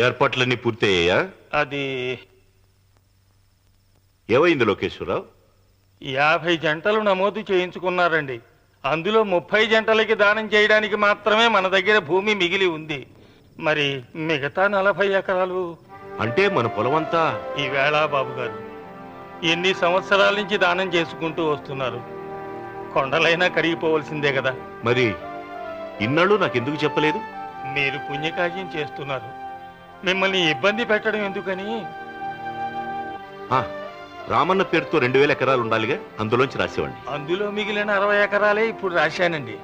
ఏర్పాట్లన్నీ పూర్తయ్యాయా? అది ఏమైంది లోకేశ్వరరావు? 50 జంటలు నమోదు చేయించుకున్నారండి. అందులో 30 జంటలకి దానం చేయడానికి మాత్రమే మన దగ్గర భూమి మిగిలి ఉంది. మరి మిగతా 40 ఎకరాలు అంటే మన పొలమంతా ఈవేళ బాబు గారు ఎన్ని సంవత్సరాల నుంచి దానం చేసుకుంటూ వస్తున్నారు. కొండలైనా కరిగిపోవలసిందే కదా. మరి ఇన్నాళ్ళు నాకెందుకు చెప్పలేదు? మీరు పుణ్యకార్యం చేస్తున్నారు, మిమ్మల్ని ఇబ్బంది పెట్టడం ఎందుకని. రామన్న పేరుతో 2000 ఎకరాలు ఉండాలిగా, అందులోంచి రాసేవాడిని. అందులో మిగిలిన 60 ఎకరాలే ఇప్పుడు రాశానండి.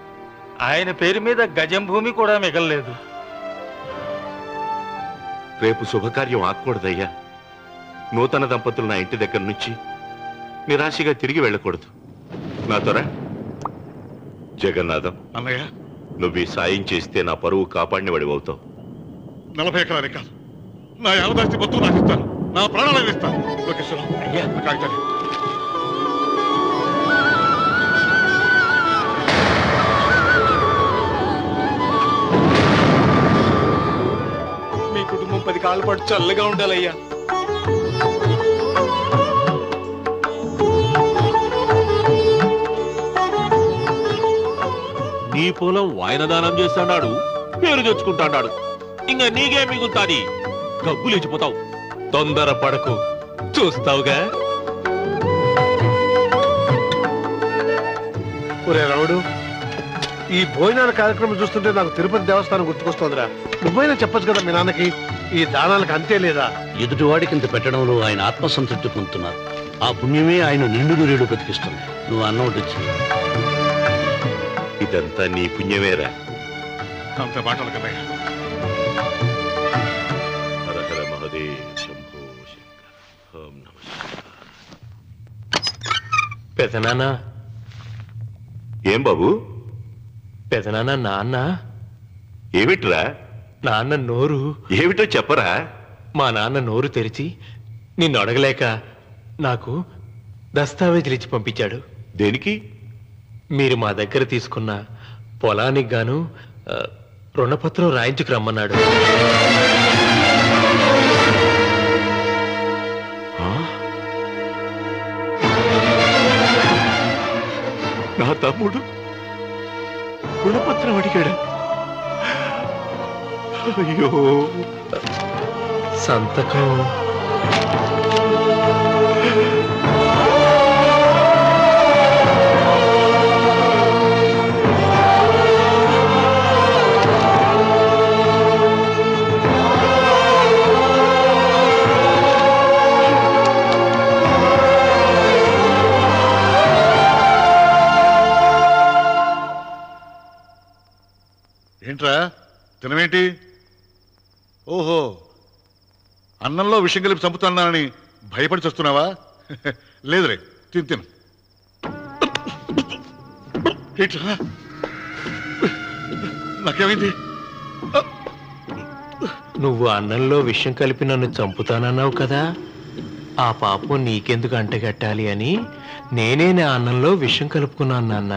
ఆయన పేరు మీద గజం భూమి కూడా మిగలలేదు. రేపు శుభకార్యం ఆకూడదయ్యా. నూతన దంపతులు నా ఇంటి దగ్గర నుంచి నిరాశగా తిరిగి వెళ్ళకూడదు. నాతోరా జగన్నాథం. అన్నయ్య, నువ్వు ఈ సాయం చేస్తే నా పరువు కాపాడిన వాడి అవుతావు. 40 ఎకరాలే కాదు, నా యావదాస్తి మొత్తం నాకు ఇస్తాను, నా ప్రాణాలను ఇస్తాను. లోకేశ్వరరావు, అయ్యా కాగితాలు. మీ కుటుంబం 10 కాళ్ళ పాటు చల్లగా ఉండాలయ్యా. నీ పొలం వాయన దానం చేస్తాడు, పేరు తెచ్చుకుంటాడు. ఇంకా నీకే మిగులుతాది, గబ్బు లేచిపోతావు. తొందర పడకు, చూస్తావుగా. ఒరే రావుడు, ఈ భోజనాల కార్యక్రమం చూస్తుంటే నాకు తిరుపతి దేవస్థానం గుర్తుకొస్తోందిరా. నువ్వైనా చెప్పచ్చు కదా మీ నాన్నకి, ఈ దానాలకు అంతే లేదా? ఎదుటివాడికి ఇంత పెట్టడంలో ఆయన ఆత్మసంతృప్తి పొందుతున్నారు. ఆ పుణ్యమే ఆయన నిండు నూరేడు బతికిస్తుంది. నువ్వు అన్నం వడ్డించు. ఇదంతా నీ పుణ్యమేరా. అంత మాటలు కదయ్య. హర హర మహదేవ్ శంభో శంకర. ఓం నమః శివాయ. పెదనాన్న, ఏం బాబు? పెదనాన్న, నాన్న. ఏమిట్రా? నాన్న నోరు. ఏమిటో చెప్పరా. మా నాన్న నోరు తెరిచి నిన్ను అడగలేక నాకు దస్తావేజీలు ఇచ్చి పంపించాడు. దేనికి? మీరు మా దగ్గర తీసుకున్న పొలానికి గాను రుణపత్రం రాయించుకు రమ్మన్నాడు. నా తమ్ముడు రుణపత్రం అడిగాడు. అయ్యో, సంతకం ఏంట్రా తినమేంటి? ఓహో, అన్నంలో విషం కలిపి చంపుతున్నానని భయపడి చస్తున్నావా? లేదురే, తిను తిను. ఏంట్రా, నాకేమైంది? నువ్వు అన్నంలో విషం కలిపి నన్ను చంపుతానన్నావు కదా, ఆ పాపం నీకెందుకు అంటగట్టాలి అని నేనే నా అన్నంలో విషం కలుపుకున్నాను నాన్న.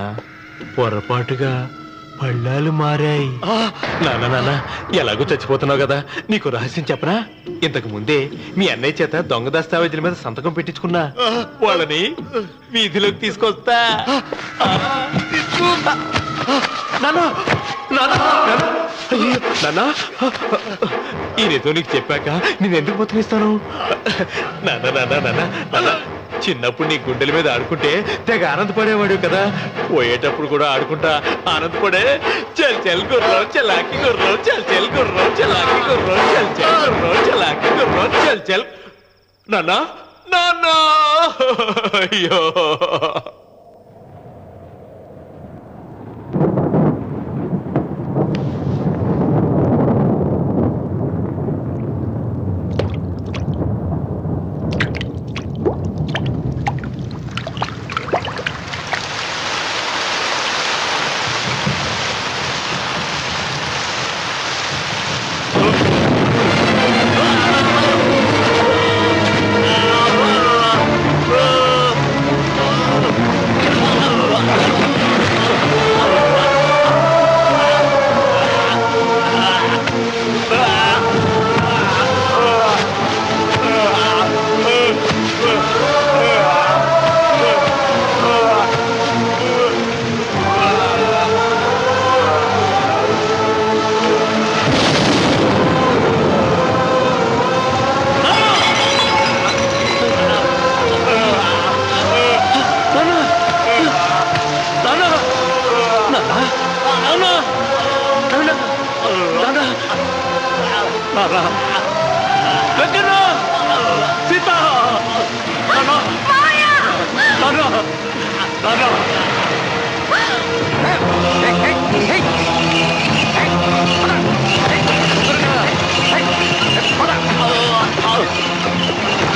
పొరపాటుగా పళ్ళాలు మారాయి. నాన్న నాన్న, ఎలాగో చచ్చిపోతున్నావు కదా, నీకు రహస్యం చెప్పనా? ఇంతకు ముందే మీ అన్నయ్య చేత దొంగ దస్తావేజీల మీద సంతకం పెట్టించుకున్నా. వాళ్ళని వీధిలోకి తీసుకొస్తా. నాన్న ఈయనతో నీకు చెప్పాక నేను ఎందుకు బతికిస్తాను? నాన్న నాన్న నాన్న నాన్న, చిన్నప్పుడు నీ గుండెల మీద ఆడుకుంటే తెగ ఆనందపడేవాడు కదా, పోయేటప్పుడు కూడా ఆడుకుంటా ఆనందపడే. చల్ చల్ గుర్రం చలాకి గుర్రం, చల్ చల్ గుర్రం చలాకి గుర్రం, చల్ చల్ గుర్రం చలాకి గుర్రం, చల్ చల్. నాన్న నాన్న, అయ్యో.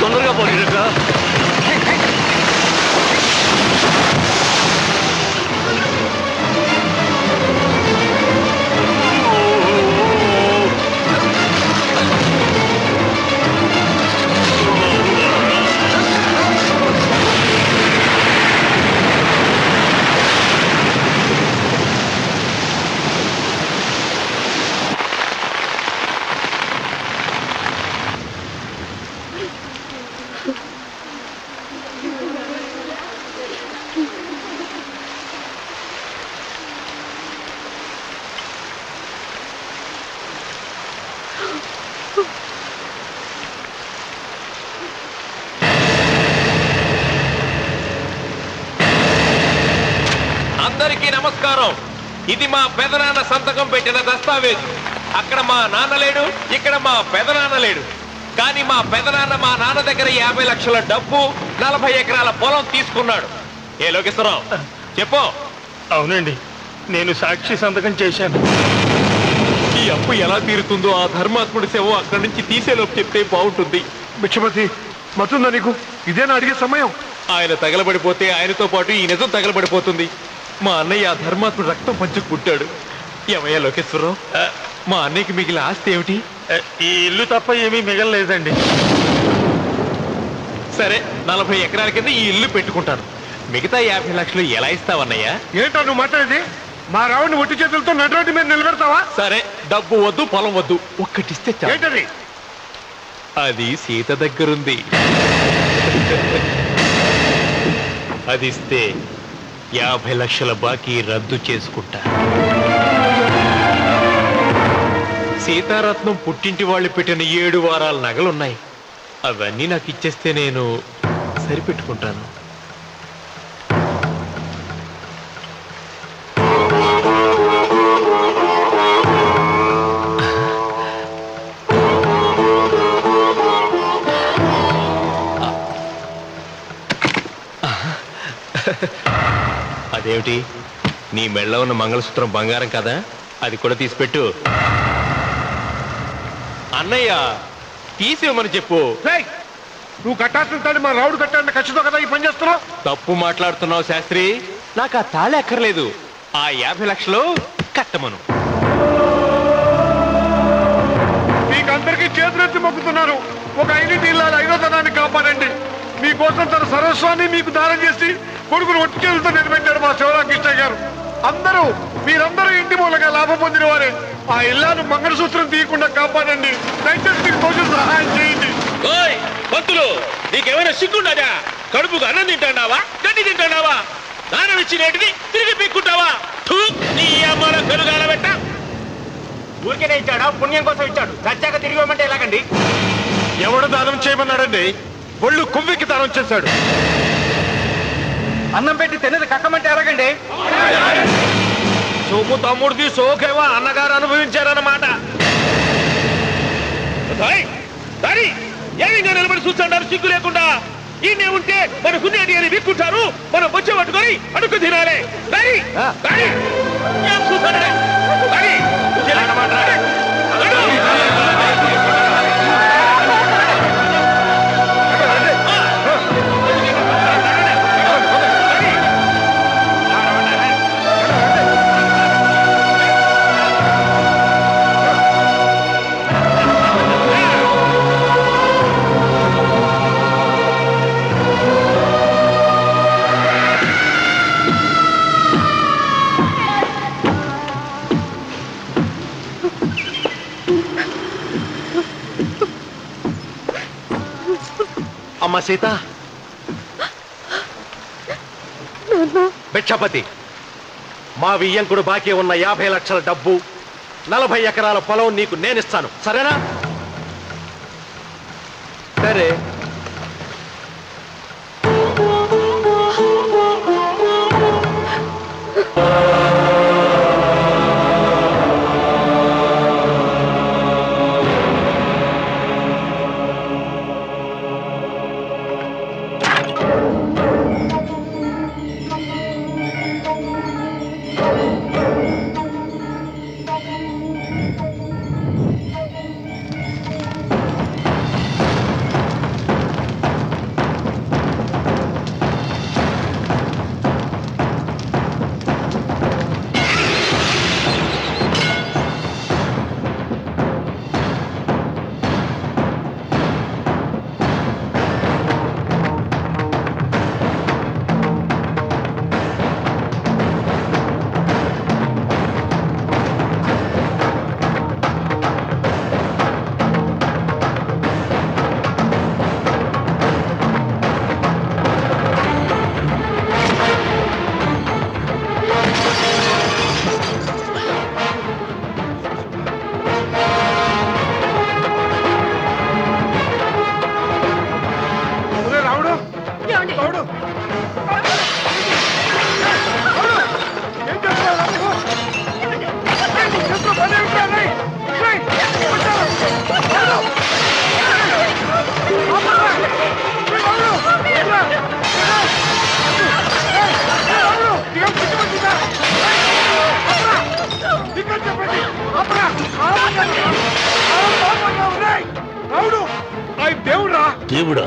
తొందరగా పోయినక్క. అందరికీ నమస్కారం. ఇది మా పెదనాన్న సంతకం పెట్టిన దస్తావేజు. అక్కడ మా నాన్న లేడు, ఇక్కడ మా పెదనాన్న లేడు. కానీ మా పెదనాన్న మా నాన్న దగ్గర 50 లక్షల డబ్బు, 40 ఎకరాల పొలం తీసుకున్నాడు. ఏ లోకేశ్వరరావు చెప్పు. అవునండి, నేను సాక్షి సంతకం చేశాను. ఈ అప్పు ఎలా తీరుతుందో ఆ ధర్మాత్ముడి శవం అక్కడి నుంచి తీసేలోపు చెప్తే బాగుంటుంది. బిచ్చమతి మతుందా నీకు? ఇదేనా అడిగే సమయం? ఆయన తగలబడిపోతే ఆయనతో పాటు ఈ నిజం తగలబడిపోతుంది. మా అన్నయ్య ఆ ధర్మాత్ముడు రక్తం పంచుకుంటాడు. ఏమయ్యా లోకేశ్వరరావు, మా అన్నయ్యకి మిగిలిన ఆస్తి ఏమిటి? ఈ ఇల్లు తప్ప ఏమీ మిగలలేదండి. సరే, 40 ఎకరాల కింద ఈ ఇల్లు పెట్టుకుంటాను. మిగతా 50 లక్షలు ఎలా ఇస్తావన్నయ్యా? ఏంటో నువ్వు మాట్లాడేది? మా రావుని ఒట్టి చేతులతో నటుడి మీద నిలబెడతావా? సరే, డబ్బు వద్దు, పొలం వద్దు, ఒక్కటిస్తే చాలు. ఏంటది? అది సీత దగ్గరుంది. అది ఇస్తే 50 లక్షల బాకీ రద్దు చేసుకుంటా. సీతారత్నం పుట్టింటి వాళ్ళు పెట్టిన 7 వారాల నగలున్నాయి. అవన్నీ నాకు ఇచ్చేస్తే నేను సరిపెట్టుకుంటాను. అదేమిటి, నీ మెళ్ళలో ఉన్న మంగళసూత్రం బంగారం కదా, అది కూడా తీసిపెట్టు. అన్నయ్య తీసేమని చెప్పు. నువ్వు కట్టాల్సిన మా రావుడు కట్టాలని ఖచ్చితంగా కదా ఈ పని చేస్తున్నావు. తప్పు మాట్లాడుతున్నావు శాస్త్రి. నాకు ఆ తాళి అక్కర్లేదు, ఆ 50 లక్షలు కట్టమను. మీకందరికీ చేతులెత్తి మొక్కుతున్నారు. ఒక ఐదింటి ఇల్లాలి 5వ తనాన్ని కాపాడండి. మీకోసం తన సర్వస్వాన్ని మీకు దానం చేసి కొడుకును ఒట్టి చేతులతో నిలబెట్టారు మా శివరామకృష్ణ గారు. మీరందరూ ఇంటి మూలంగా లాభం పొందిన వారే. ఆ ఇల్లాను మంగళసూత్రం తీయకుండా కాపాడండి. దయచేసి మీకు కొంచెం సహాయం చేయండి. భక్తులు, నీకేమైనా సిగ్గుండదా? కడుపుకు అన్నం తింటాడావా, గడ్డి తింటాడావా? దానం ఇచ్చినటిది తిరిగి పీక్కుంటావా? నీ అమ్మాల పెరుగాల పెట్ట. ఊరికేనే ఇచ్చాడా? పుణ్యం కోసం ఇచ్చాడు. చచ్చాక తిరిగి ఇవ్వమంటే ఎలాగండి? ఎవడు దానం చేయమన్నాడండి? ఒళ్ళు కొవ్వెక్కి దానం చేశాడు. అన్నం పెట్టి తిన్నది కక్కమంటే ఎలాగండి? సోము తమ్ముడిది సోకేవా అన్నగారు అనుభవించారన్నమాట. ఏమిగా నిలబడి చూస్తాడారు సిగ్గు లేకుండా? ఈయనే ఉంటే మన హున్నేటి అని విక్కుంటారు, మనం వచ్చే పట్టుకొని అడుగు తినాలి. ఏం చూస్తాడే? అమ్మ సీత, భిక్షపతి, మా వియ్యంకుడు బాకీ ఉన్న 50 లక్షల డబ్బు, 40 ఎకరాల పొలం నీకు నేనిస్తాను, సరేనా? సరే. దేవుడా?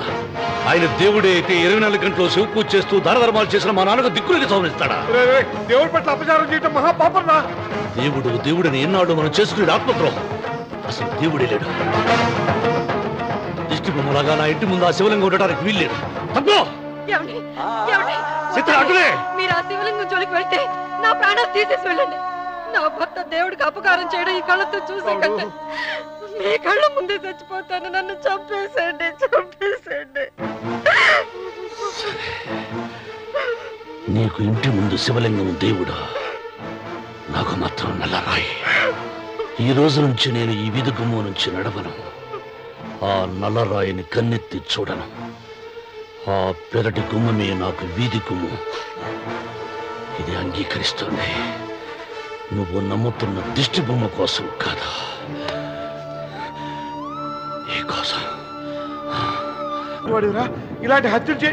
ఆయన దేవుడే అయితే 24 గంటలు శివ పూజ చేస్తూ దానధర్మాలు చేసిన మా నాన్నకు దిక్కులకి సౌమిస్తాడా? దేవుడి పట్ల అపచారం చేయటం మహాపాపం రా. దేవుడిని ఎన్నాడు మనం చేసుకునే ఆత్మద్రోహం. అసలు దేవుడే లేడు. దిష్టి బొమ్మలాగా నా ఇంటి ముందు ఆ శివలింగం ఉండటానికి వీల్లేదు. తప్పో ఏమండి? ఏమండి? చిత్ర అటులే. మీరు ఆ శివలింగం జోలికి వెళ్తే నా ప్రాణాలు తీసేసి వెళ్ళండి. నా భర్త దేవుడికి అపకారం చేయడం ఈ కళ్ళతో చూసే కంటే మీ కళ్ళ ముందే చచ్చిపోతాను. నన్ను చంపేసేయండి, చంపేసేయండి. నీకు ఇంటి ముందు శివలింగం దేవుడా, నాకు మాత్రం నల్లరాయి. ఈ రోజు నుంచి నేను ఈ వీధి గుమ్మ నుంచి నడవను. ఆ నల్లరాయిని కన్నెత్తి చూడను. ఆ పెరటి గుమ్మమే నాకు వీధి గుమ్ము. ఇది అంగీకరిస్తుంది. నువ్వు నమ్ముతున్న దిష్టి బొమ్మ కోసం కాదా, ఈ కోసం. వాడిరా ఇలాంటి హత్యలు చే.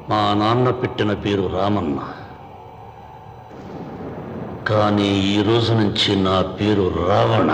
మా నాన్న పెట్టిన పేరు రామన్న, కానీ ఈ రోజు నుంచి నా పేరు రావణ.